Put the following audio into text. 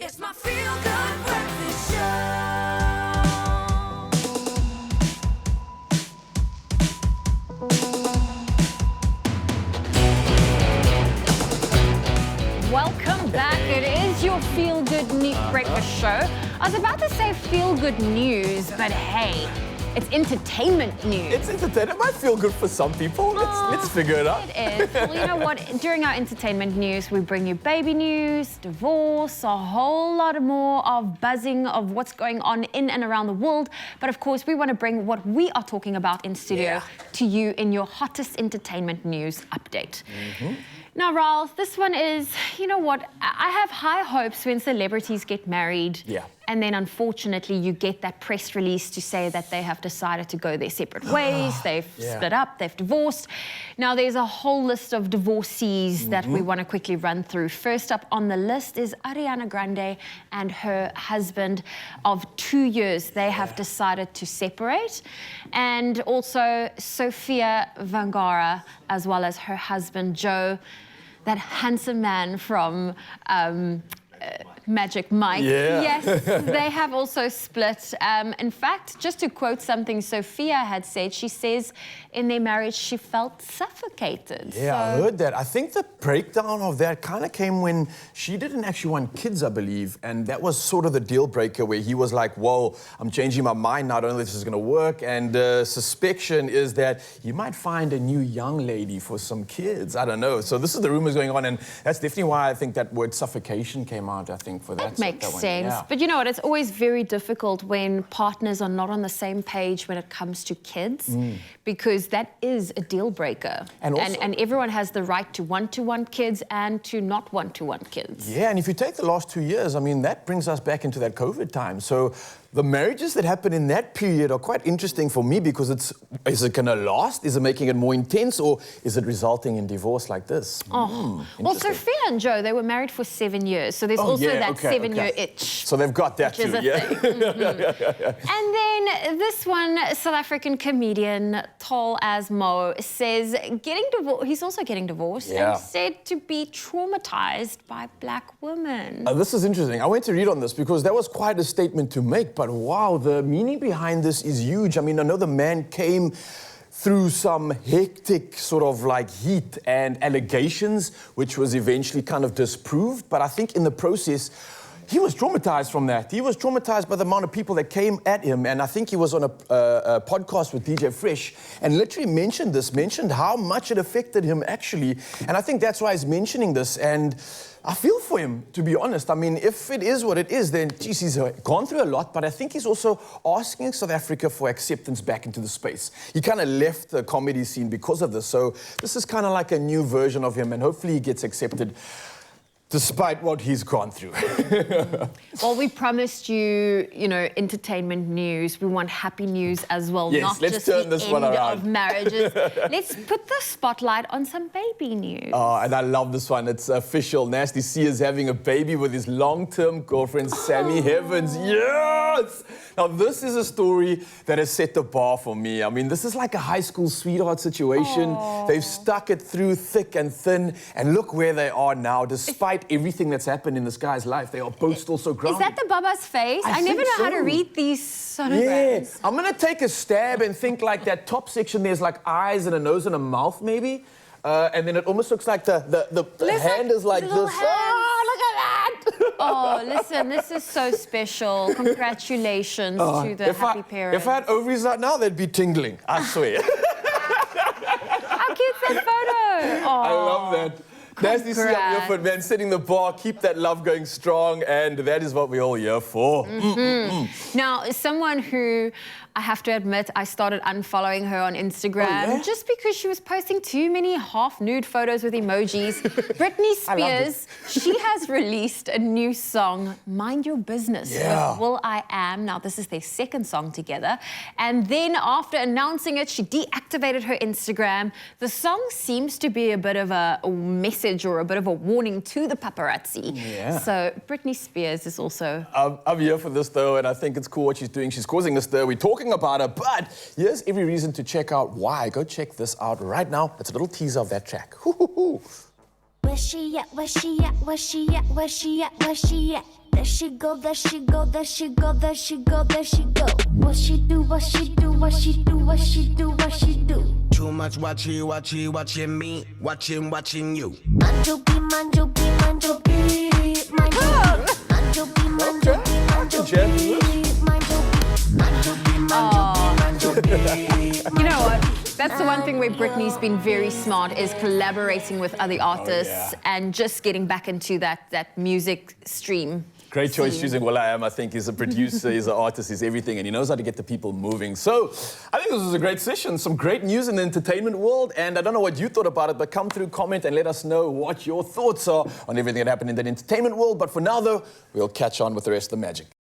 It's my feel-good breakfast show. Welcome back. It is your feel-good breakfast show. I was about to say feel-good news, but hey, it's entertainment news. It's entertainment. It might feel good for some people. Let's figure it out. It is. Well, you know what? During our entertainment news, we bring you baby news, divorce, a whole lot more of buzzing of what's going on in and around the world. But of course, we want to bring what we are talking about in studio to you in your hottest entertainment news update. Now, Ralph, this one is, you know what? I have high hopes when celebrities get married. Yeah. And then, unfortunately, you get that press release to say that they have decided to go their separate ways. They've split up, they've divorced. Now, there's a whole list of divorcees that we want to quickly run through. First up on the list is Ariana Grande and her husband of 2 years. They have decided to separate. And also Sofia Vergara, as well as her husband, Joe, that handsome man from Magic Mike. Yes, they have also split. In fact, just to quote something Sophia had said, she says in their marriage she felt suffocated. Yeah, I heard that. I think the breakdown of that kind of came when she didn't actually want kids, I believe. And that was sort of the deal breaker where he was like, whoa, I'm changing my mind now. I don't know if this is going to work. And suspicion is that you might find a new young lady for some kids. I don't know. So this is the rumors going on. And that's definitely why I think that word suffocation came out, I think, for that. That makes sense. Yeah. But you know what? It's always very difficult when partners are not on the same page when it comes to kids, because that is a deal breaker. And also- and everyone has the right to want kids and to not want kids. Yeah, and if you take the last 2 years, I mean, that brings us back into that COVID time. So the marriages that happen in that period are quite interesting for me because is it going to last? Is it making it more intense, or is it resulting in divorce like this? Well, Interesting. Sophia and Joe, they were married for 7 years. So there's also that 7-year itch. So they've got that Which too, is a thing. And then this one, South African comedian Tallasmo says he's also getting divorced and said to be traumatized by black women. This is interesting. I went to read on this because that was quite a statement to make, but wow, the meaning behind this is huge. I mean, I know the man came through some hectic sort of like heat and allegations, which was eventually kind of disproved, but I think in the process, he was traumatized from that. He was traumatized by the amount of people that came at him. And I think he was on a podcast with DJ Fresh and literally mentioned how much it affected him actually. And I think that's why he's mentioning this. And I feel for him, to be honest. I mean, if it is what it is, then geez, he's gone through a lot, but I think he's also asking South Africa for acceptance back into the space. He kind of left the comedy scene because of this. So this is kind of like a new version of him, and hopefully he gets accepted despite what he's gone through. Well, we promised you, entertainment news. We want happy news as well, Yes, not let's just turn the this end one around. of marriages. Let's put the spotlight on some baby news. Oh, and I love this one. It's official. Nasty C is having a baby with his long-term girlfriend, Sammy Heavens. Yes! Now, this is a story that has set the bar for me. I mean, this is like a high school sweetheart situation. They've stuck it through thick and thin, and look where they are now, despite everything that's happened in this guy's life. They are both still so grounded. Is that the Baba's face? I never think know how to so. read these sonograms. I'm going to take a stab and think like that top section, there's like eyes and a nose and a mouth maybe. And then it almost looks like the hand is like this. Oh, look at that! Oh, listen, this is so special. Congratulations to the happy parents. If I had ovaries right now, they'd be tingling, I swear. How cute's that photo? Oh, I love that. Nasty C up here for it, man. Setting the bar, keep that love going strong, and that is what we're all here for. Now, someone who I have to admit, I started unfollowing her on Instagram just because she was posting too many half-nude photos with emojis. Britney Spears, she has released a new song, Mind Your Business, with Will I Am. Now, this is their second song together. And then after announcing it, she deactivated her Instagram. The song seems to be a bit of a message or a bit of a warning to the paparazzi. So Britney Spears is also... I'm here for this, though, and I think it's cool what she's doing. She's causing a stir. We're talking about her, but here's every reason to check out why. Go check this out right now. It's a little teaser of that track. Where she at, where she at, where she at, where she at, where she at? There she go, there she go, there she go, there she go, there she go. What she do, what she do, what she do, what she do, what she do. Too much watching me, watching you. Manjobi, manjobi, manjobi, manjobi, manjobi, manjobi, manjobi, manjobi, manjobi, manjobi. You know what? That's the one thing where Britney's been very smart, is collaborating with other artists and just getting back into that music stream. Great choice choosing will.i.am. I think he's a producer, he's an artist, he's everything, and he knows how to get the people moving. So I think this was a great session, some great news in the entertainment world, and I don't know what you thought about it, but come through, comment, and let us know what your thoughts are on everything that happened in the entertainment world. But for now, though, we'll catch on with the rest of the magic.